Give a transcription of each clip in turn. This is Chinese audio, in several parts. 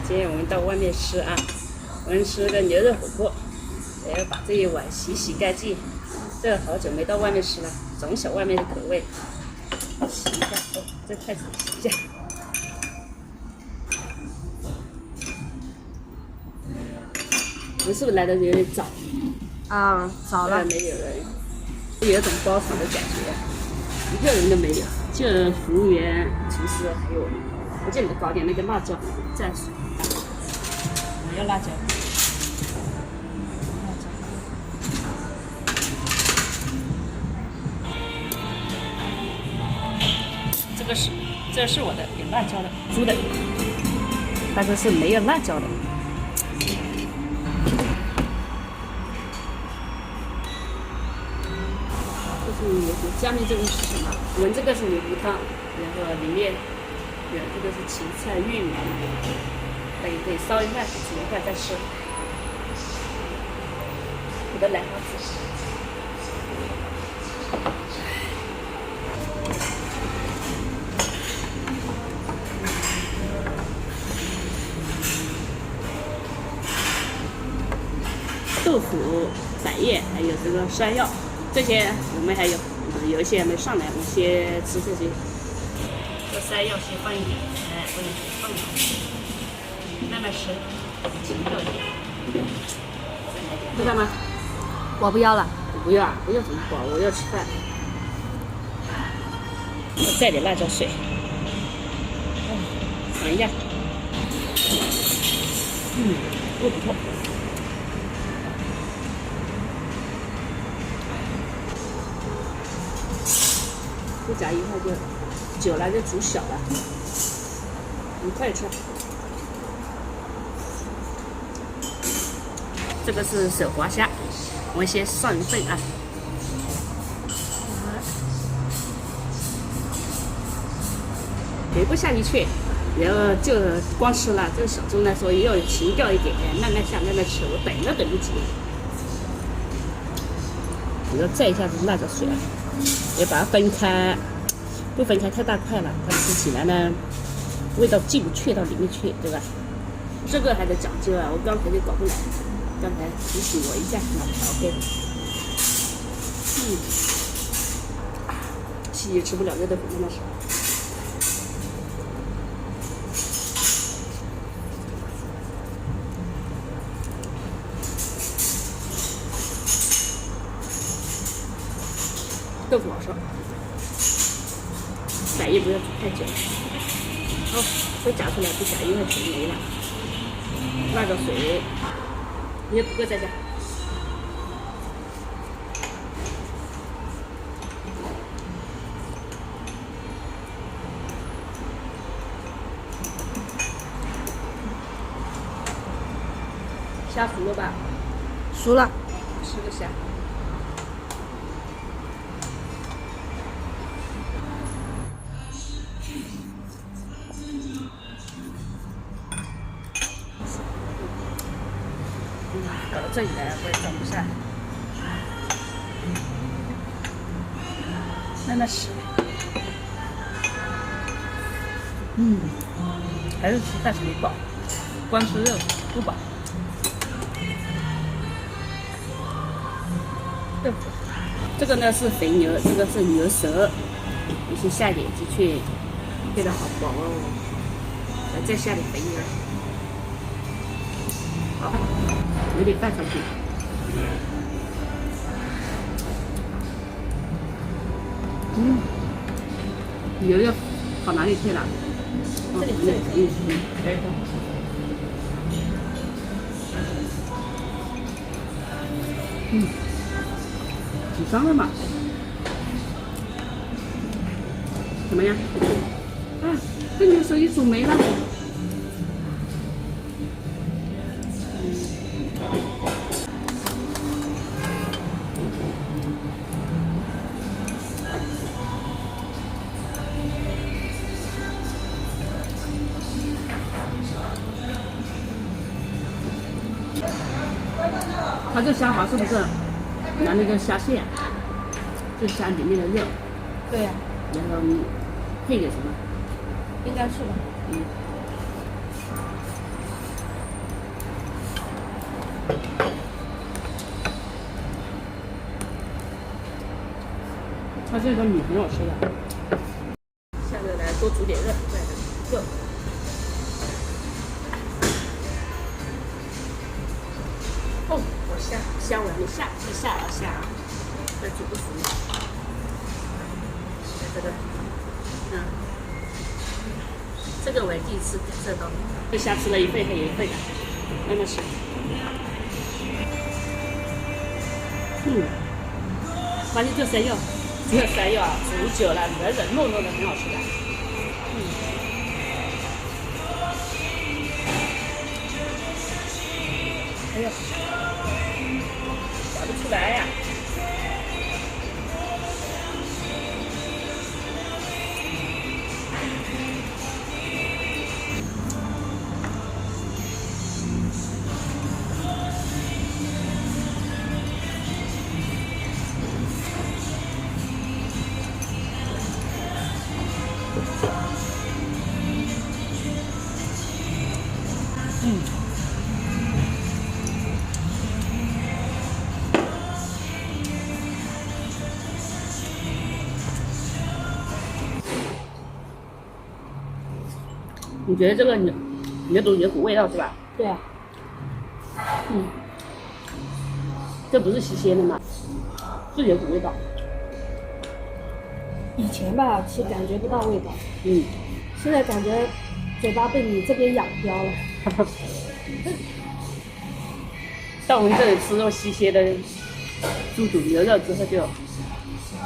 今天我们到外面吃啊，我们吃个牛肉火锅，也要把这一碗洗干净。这好久没到外面吃了，总想外面的口味。洗一下，哦，这筷子洗一下。我们是不是来的有点早？啊，早了。没有人，有一种包场的感觉，一个人都没有，就服务员、厨师还有我们。我记得搞点那个辣椒蘸水。我要辣椒。这是我的，有辣椒的，猪的，但是是没有辣椒的。下面这个是什么？我们这个是牛骨汤，然后里面有这个是芹菜、玉米，得烧一下，煮一下再吃。我的兰花指。豆腐、百叶，还有这个山药，这些我们还有一些没上来，我先吃这些。这山药先放一点，不能放了，慢慢吃，轻掉一点。知道吗？我不要了。我不要啊，不要怎么饱？我要吃饭。我再点辣椒水，尝一下。不错。不夹一块就久了就煮小了，你快吃。这个是手划虾，我们先上一份啊。肥不下去，然后就光吃了。这个小猪呢说要有情调一点，慢慢下，慢慢吃，我等都等不及。我要蘸一下这辣椒水啊。也把它分开，不分开太大块了，它吃起来呢，味道进不去到里面去，对吧？这个还得讲究啊，我刚才就搞不来，刚才提醒我一下，那 OK。细也吃不了这豆腐，真的是。豆腐好烧，百叶不要煮太久。好，都夹出来不夹，因为水没了。辣椒水，你也不够再加。虾熟了吧？熟了。吃个虾。搞到这里来，我也装不下。慢慢吃。还是吃饭是没饱，光吃肉不饱。豆腐，这个呢是肥牛，这个是牛舌，你先下点进去，配的好薄哦。再下点肥牛。好，有点拌上去。牛肉跑哪里去了？这里。煮伤了嘛？怎么样？啊，这牛舌一煮没了。它这虾滑是不是拿那个虾线，就虾里面的肉？对呀、然后配点什么？应该是吧。它这个米很好吃的。下面来多煮点热，再来热。哦，我虾我还没下，先下了虾，再煮不熟。这个，这个我也第一次感受到，这虾吃了一份还有一份的，慢慢吃。发现这山药，这山药啊，煮久了软软糯糯的，很好吃的。哎呦，夹不出来呀！你觉得这个有股味道是吧？对啊。这不是新鲜的吗？是有股味道。以前吧，其实感觉不到味道。现在感觉嘴巴被你这边养刁了。到我们这里吃肉新鲜的猪肚牛肉之后，就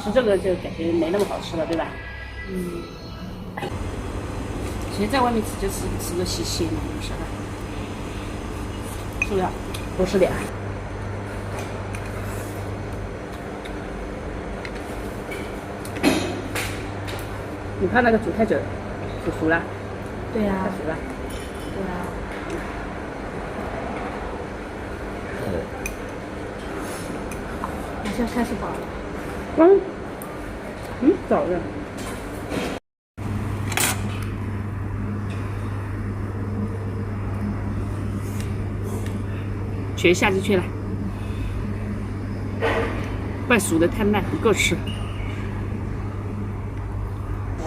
吃这个就感觉没那么好吃了，对吧？其实在外面吃就吃个新鲜的，是吧？是不是？多吃点。你看那个煮太久，煮熟了。对呀。太熟了。对啊。好像开始饱了。早了。全下进去了，快熟的太慢，不够吃。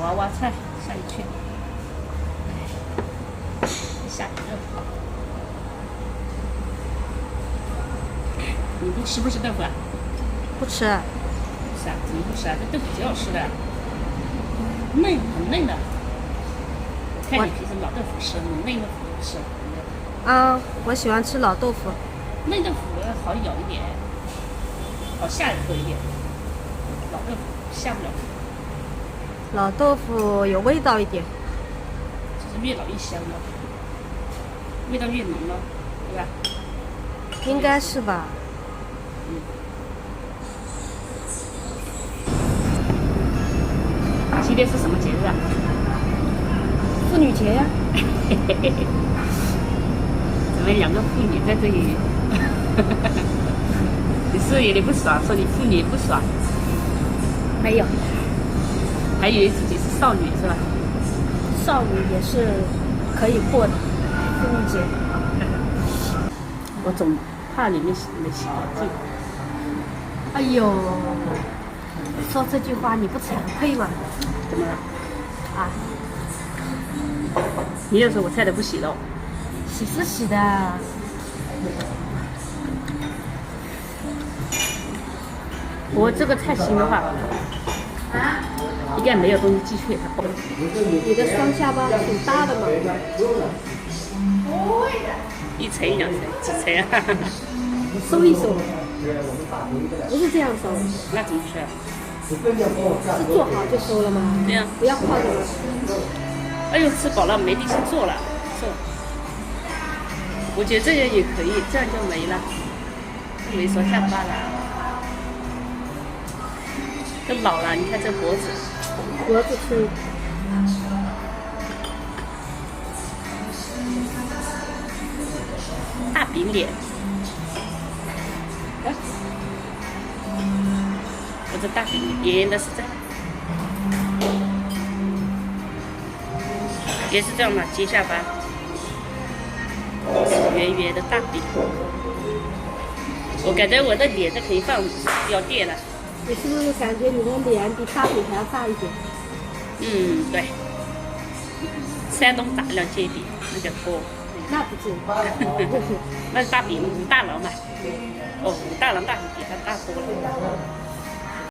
娃娃菜下进去，下点肉。你不吃豆腐啊？不吃。是啊，怎么不吃啊？这豆腐挺好吃的，嫩很嫩的。看你平时老豆腐吃，你嫩豆腐不吃。我喜欢吃老豆腐。嫩豆腐好咬一点，好下口一点，老豆腐下不了口。老豆腐有味道一点，就是越老越香了，味道越浓了，对吧？应该是吧。今天是什么节日啊？妇女节呀。咱们两个妇女在这里。你是不是有点不爽？说你妇女不爽？没有，还以为自己是少女是吧？少女也是可以过的妇女节。我总怕你没洗干净。哎呦，说这句话你不惭愧吗？怎么了？啊？你又说我菜都不洗了？洗是洗的。我这个菜心的话，应该没有东西进去。你的双下巴挺大的嘛。一层两层几层啊？收一收，不是这样收。那怎么吃啊？是做好就收了吗？对呀。不要泡着。哎呦，吃饱了没地方做了，做。我觉得这样也可以，这样就没了，没说下巴了。都老了，你看这脖子粗。大饼脸。我这大饼脸圆的是这，也是这样的，尖下巴，圆圆的大饼。我感觉我的脸都可以放药店了。你是不是感觉你的脸比大饼还要大一点？嗯，对。山东大良煎饼那个锅。那不是，那是大饼武大郎嘛。哦，武大郎大饼比他大多了。